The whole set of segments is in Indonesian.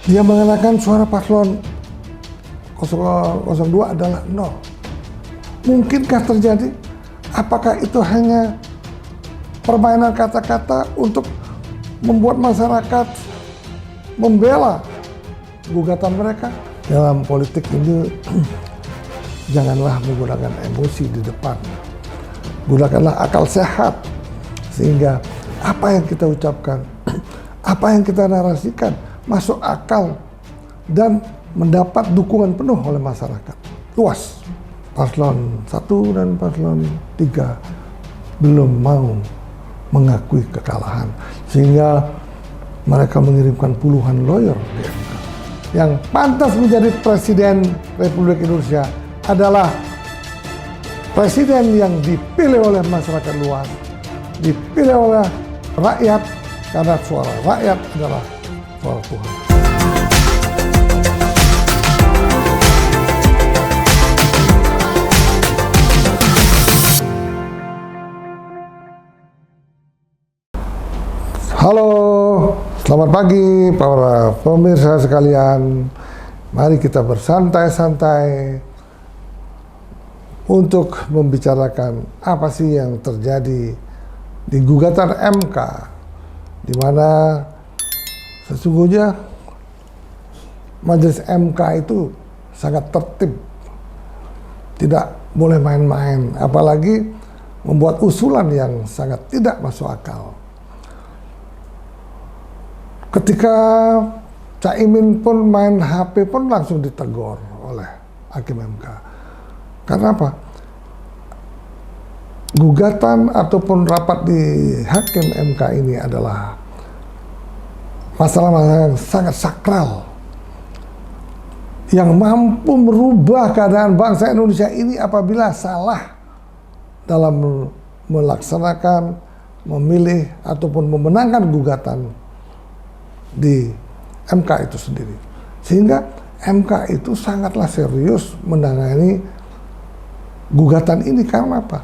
Dia mengenakan suara paslon 002 adalah 0. Mungkinkah terjadi? Apakah itu hanya permainan kata-kata untuk membuat masyarakat membela gugatan mereka? Dalam politik ini janganlah menggunakan emosi di depan. Gunakanlah akal sehat sehingga apa yang kita ucapkan, apa yang kita narasikan masuk akal dan mendapat dukungan penuh oleh masyarakat luas. Paslon 1 dan paslon 3 belum mau mengakui kekalahan sehingga mereka mengirimkan puluhan lawyer di MK. Yang pantas menjadi Presiden Republik Indonesia adalah presiden yang dipilih oleh masyarakat luas, dipilih oleh rakyat, karena suara rakyat adalah suara Tuhan. Halo, selamat pagi para pemirsa sekalian. Mari kita bersantai-santai untuk membicarakan apa sih yang terjadi di gugatan MK, di mana sesungguhnya majelis MK itu sangat tertib, tidak boleh main-main, apalagi membuat usulan yang sangat tidak masuk akal. Ketika Caimin pun main HP pun langsung ditegur oleh Hakim MK. Karena apa? Gugatan ataupun rapat di Hakim MK ini adalah masalah-masalah yang sangat sakral, yang mampu merubah keadaan bangsa Indonesia ini apabila salah dalam melaksanakan, memilih ataupun memenangkan gugatan di MK itu sendiri. Sehingga MK itu sangatlah serius menangani gugatan ini. Karena apa?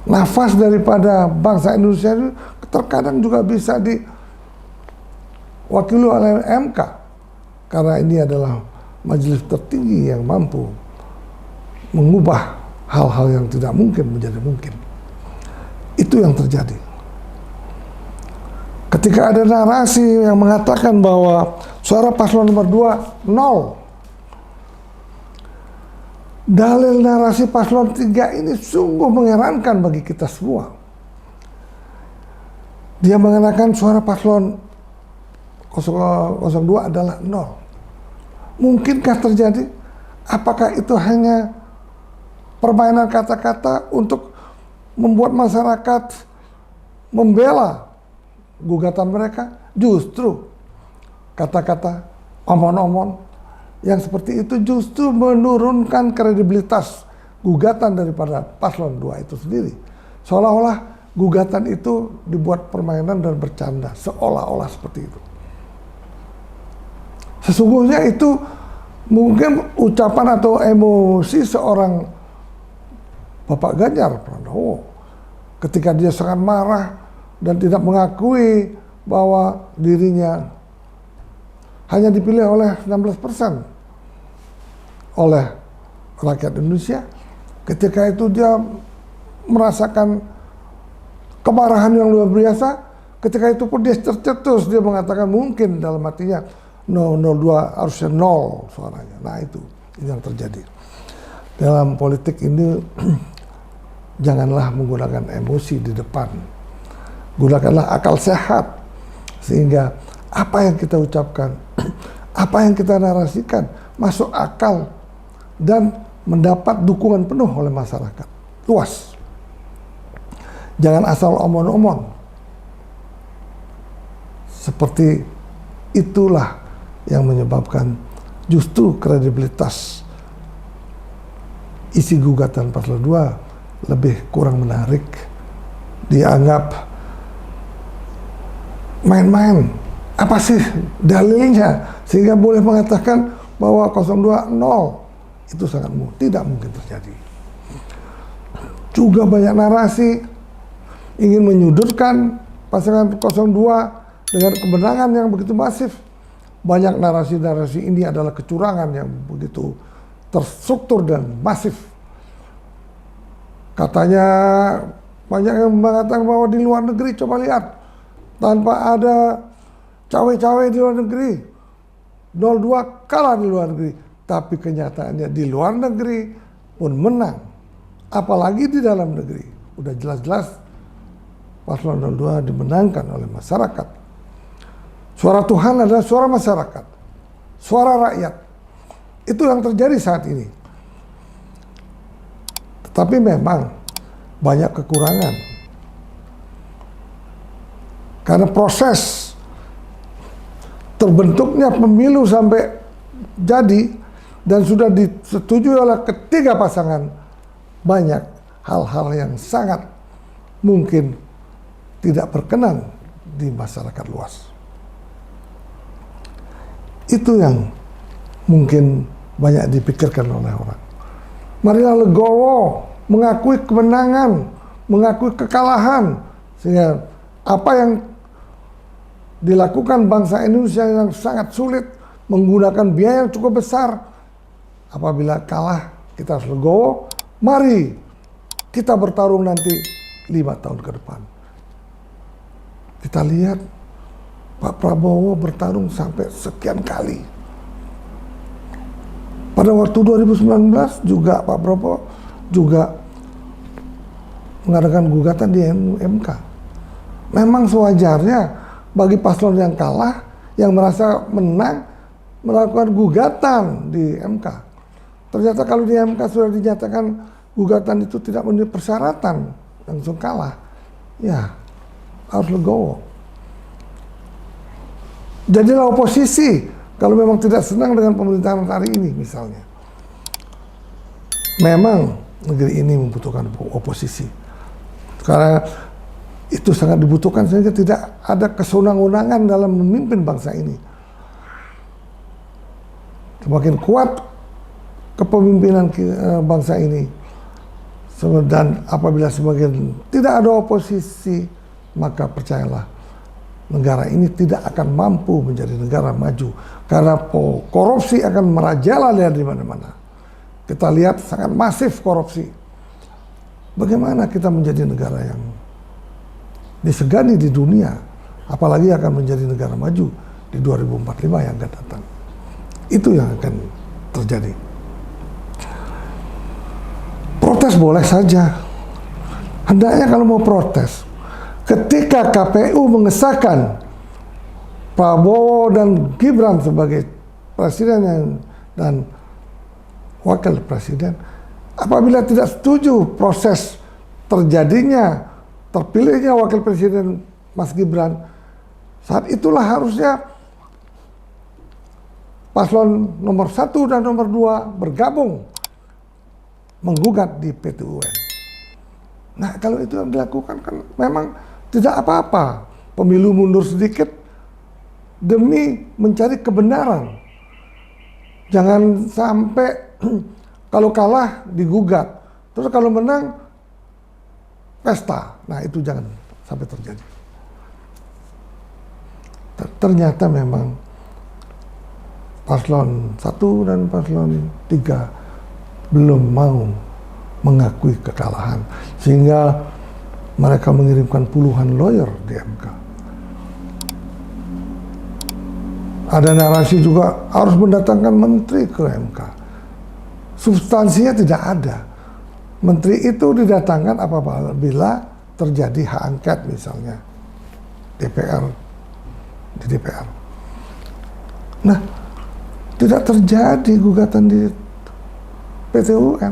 Nafas daripada bangsa Indonesia itu terkadang juga bisa diwakili oleh MK, karena ini adalah majelis tertinggi yang mampu mengubah hal-hal yang tidak mungkin menjadi mungkin. Itu yang terjadi. Ketika ada narasi yang mengatakan bahwa suara paslon nomor 2 nol, dalil narasi paslon 3 ini sungguh mengherankan bagi kita semua. Dia mengenakan suara paslon 002 adalah 0. Mungkinkah terjadi? Apakah itu hanya permainan kata-kata untuk membuat masyarakat membela gugatan mereka? Justru kata-kata omon-omon yang seperti itu justru menurunkan kredibilitas gugatan daripada paslon 2 itu sendiri. Seolah-olah gugatan itu dibuat permainan dan bercanda, seolah-olah seperti itu. Sesungguhnya itu mungkin ucapan atau emosi seorang Bapak Ganjar Pranowo ketika dia sangat marah dan tidak mengakui bahwa dirinya hanya dipilih oleh 16% oleh rakyat Indonesia. Ketika itu dia merasakan kemarahan yang luar biasa. Ketika itu pun dia tercetus, dia mengatakan mungkin dalam hatinya 002 harusnya 0 suaranya. Nah itu yang terjadi. Dalam politik ini janganlah menggunakan emosi di depan. Gunakanlah akal sehat sehingga apa yang kita ucapkan, apa yang kita narasikan masuk akal dan mendapat dukungan penuh oleh masyarakat luas. Jangan asal omon-omon. Seperti itulah yang menyebabkan justru kredibilitas isi gugatan paslon 2 lebih kurang menarik, dianggap main-main. Apa sih dalilnya sehingga boleh mengatakan bahwa 02 nol? Itu sangat tidak mungkin terjadi. Juga banyak narasi ingin menyudutkan pasangan 02 dengan kemenangan yang begitu masif. banyak narasi-narasi ini adalah kecurangan yang begitu terstruktur dan masif. Katanya banyak yang mengatakan bahwa di luar negeri, coba lihat, tanpa ada cawe-cawe di luar negeri, 02 kalah di luar negeri. Tapi kenyataannya di luar negeri pun menang. Apalagi di dalam negeri. Udah jelas-jelas paslon 02 dimenangkan oleh masyarakat. Suara Tuhan adalah suara masyarakat, suara rakyat. Itu yang terjadi saat ini. Tetapi memang banyak kekurangan. Karena proses terbentuknya pemilu sampai jadi dan sudah disetujui oleh ketiga pasangan, banyak hal-hal yang sangat mungkin tidak berkenan di masyarakat luas. Itu yang mungkin banyak dipikirkan oleh orang. Marilah legowo, mengakui kemenangan, mengakui kekalahan, sehingga apa yang dilakukan bangsa Indonesia yang sangat sulit, menggunakan biaya yang cukup besar, apabila kalah kita harus legowo. Mari kita bertarung nanti 5 tahun ke depan. Kita lihat Pak Prabowo bertarung sampai sekian kali. Pada waktu 2019 juga Pak Prabowo juga mengadakan gugatan di MK. Memang sewajarnya bagi paslon yang kalah, yang merasa menang, melakukan gugatan di MK. Ternyata kalau di MK sudah dinyatakan gugatan itu tidak memenuhi persyaratan, langsung kalah, ya harus legowo. Jadilah oposisi kalau memang tidak senang dengan pemerintahan hari ini misalnya. Memang negeri ini membutuhkan oposisi. Karena itu sangat dibutuhkan sehingga tidak ada kesenang-wenangan dalam memimpin bangsa ini. Semakin kuat kepemimpinan bangsa ini, dan apabila semakin tidak ada oposisi, maka percayalah, negara ini tidak akan mampu menjadi negara maju karena korupsi akan merajalela di mana-mana. Kita lihat sangat masif korupsi. Bagaimana kita menjadi negara yang disegani di dunia, apalagi akan menjadi negara maju di 2045 yang akan datang. Itu yang akan terjadi. Protes boleh saja. Hendaknya kalau mau protes, ketika KPU mengesahkan Prabowo dan Gibran sebagai presiden dan wakil presiden, apabila tidak setuju proses terjadinya, terpilihnya wakil presiden Mas Gibran, saat itulah harusnya paslon nomor 1 dan nomor 2 bergabung menggugat di PT UN. Nah, kalau itu yang dilakukan kan memang tidak apa-apa. Pemilu mundur sedikit demi mencari kebenaran. Jangan sampai kalau kalah digugat, terus kalau menang pesta. Nah, itu jangan sampai terjadi. Ternyata memang paslon 1 dan paslon 3 belum mau mengakui kekalahan, sehingga mereka mengirimkan puluhan lawyer di MK. Ada narasi juga harus mendatangkan menteri ke MK. Substansinya tidak ada. Menteri itu didatangkan apabila terjadi hak angket misalnya DPR di DPR. Nah, tidak terjadi gugatan di PT UN.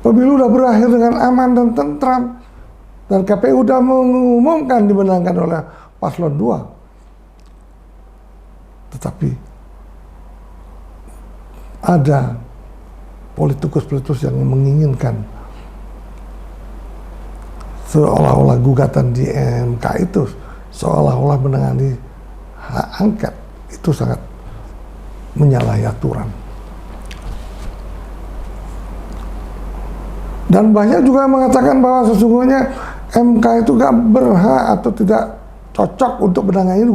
Pemilu sudah berakhir dengan aman dan tentram, dan KPU sudah mengumumkan dimenangkan oleh paslon 2. Tetapi ada politikus-politikus yang menginginkan seolah-olah gugatan di MK itu seolah-olah menangani hak angket. Itu sangat menyalahi aturan. Dan banyak juga mengatakan bahwa sesungguhnya MK itu gak berhak atau tidak cocok untuk menangani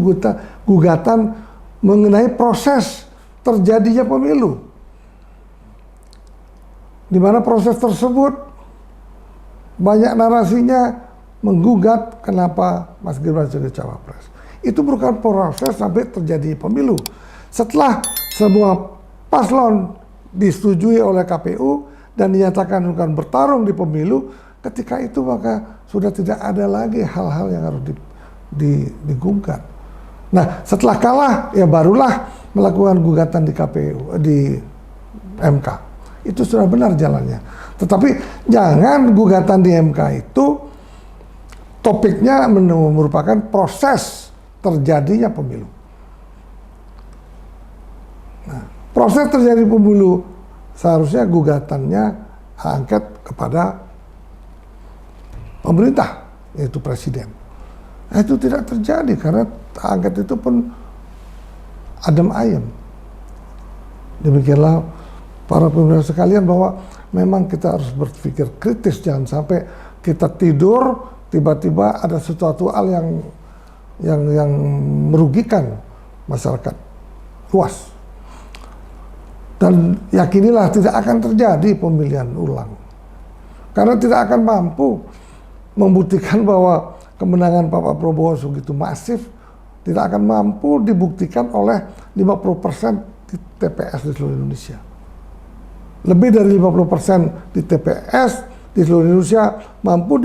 gugatan mengenai proses terjadinya pemilu, di mana proses tersebut banyak narasinya menggugat kenapa Mas Gibran sebagai cawapres. Itu merupakan proses sampai terjadi pemilu. Setelah semua paslon disetujui oleh KPU dan dinyatakan akan bertarung di pemilu, ketika itu maka sudah tidak ada lagi hal-hal yang harus digugat. Nah, setelah kalah ya barulah melakukan gugatan di KPU, di MK. Itu sudah benar jalannya. Tetapi jangan gugatan di MK itu topiknya merupakan proses terjadinya pemilu. Nah, proses terjadi pemilu seharusnya gugatannya angket kepada pemerintah, yaitu presiden. Nah, itu tidak terjadi karena angket itu pun adem ayem. Demikianlah para pemirsa sekalian bahwa memang kita harus berpikir kritis, jangan sampai kita tidur tiba-tiba ada sesuatu hal yang merugikan masyarakat luas. Dan yakinilah tidak akan terjadi pemilihan ulang. Karena tidak akan mampu membuktikan bahwa kemenangan Pak Prabowo begitu masif, tidak akan mampu dibuktikan oleh 50% di TPS di seluruh Indonesia. Lebih dari 50% di TPS di seluruh Indonesia mampu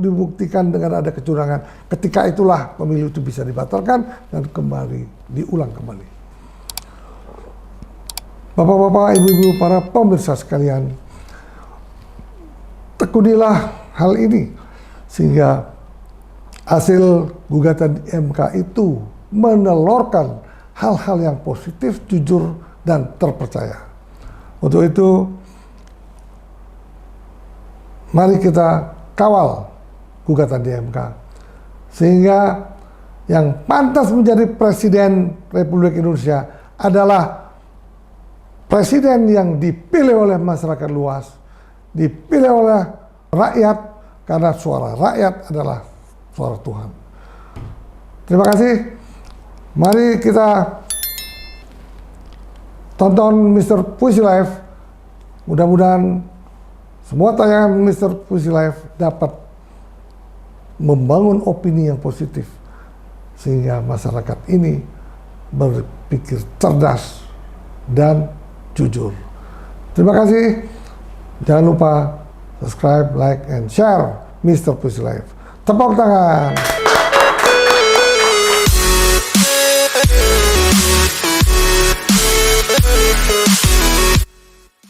dibuktikan dengan ada kecurangan. Ketika itulah pemilu itu bisa dibatalkan dan kembali diulang kembali. Bapak-bapak, ibu-ibu, para pemirsa sekalian, tekunilah hal ini sehingga hasil gugatan di MK itu menelurkan hal-hal yang positif, jujur, dan terpercaya. Untuk itu, mari kita kawal gugatan di MK sehingga yang pantas menjadi Presiden Republik Indonesia adalah presiden yang dipilih oleh masyarakat luas, dipilih oleh rakyat, karena suara rakyat adalah suara Tuhan. Terima kasih. Mari kita tonton Mr. Puisi Live. Mudah-mudahan semua tayangan Mr. Puisi Live dapat membangun opini yang positif sehingga masyarakat ini berpikir cerdas dan jujur. Terima kasih. Jangan lupa subscribe, like, and share Mr. Puisi Live. Tepuk tangan.